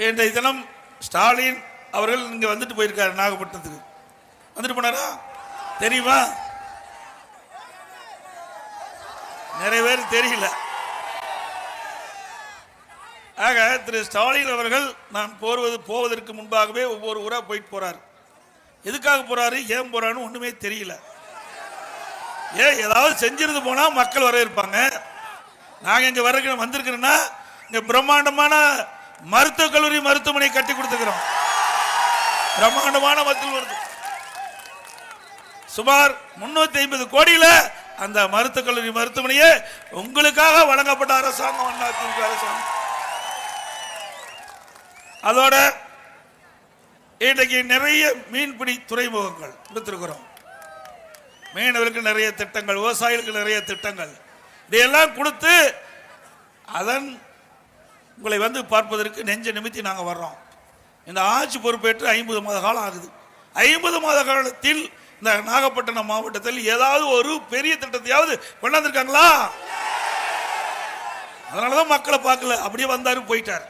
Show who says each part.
Speaker 1: இன்றைய தினம் ஸ்டாலின் அவர்கள் இங்க வந்துட்டு போயிருக்காரு, நாகப்பட்டினத்துக்கு வந்துட்டு போனாரா தெரியுமா? நிறைய பேர் தெரியல. ஆக திரு ஸ்டாலின் அவர்கள் நான் போவதற்கு முன்பாகவே ஒவ்வொரு ஊரா போயிட்டு போறாரு. எதுக்காக போறாரு, ஏன் போறான்னு ஒண்ணுமே தெரியல. ஏதாவது செஞ்சிருந்து போனா மக்கள் வரவேற்பாங்க. நாங்க இங்க வந்திருக்கிறோம்னா இங்க பிரம்மாண்டமான மருத்துவக் கல்லூரி மருத்துவமனை கட்டி கொடுத்துக்கிறோம். பிரம்மாண்டமான சுமார் 350 கோடியில அந்த மருத்துவக் கல்லூரி மருத்துவமனையே உங்களுக்காக வழங்கப்பட்ட அரசாங்கம் அரசாங்கம். அதோட இன்றைக்கு நிறைய மீன்பிடி துறைமுகங்கள் கொடுத்திருக்கிறோம். மீனவர்களுக்கு நிறைய திட்டங்கள், விவசாயிகளுக்கு நிறைய திட்டங்கள், இதையெல்லாம் கொடுத்து அதன் உங்களை வந்து பார்ப்பதற்கு நெஞ்ச நிமித்தி நாங்கள் வர்றோம். இந்த ஆட்சி பொறுப்பேற்று 50 மாத காலம் ஆகுது. 50 மாத காலத்தில் இந்த நாகப்பட்டினம் மாவட்டத்தில் ஏதாவது ஒரு பெரிய திட்டத்தையாவது கொண்டாந்துருக்காங்களா? அதனாலதான் மக்களை பார்க்கல, அப்படியே வந்தாரு போயிட்டார்.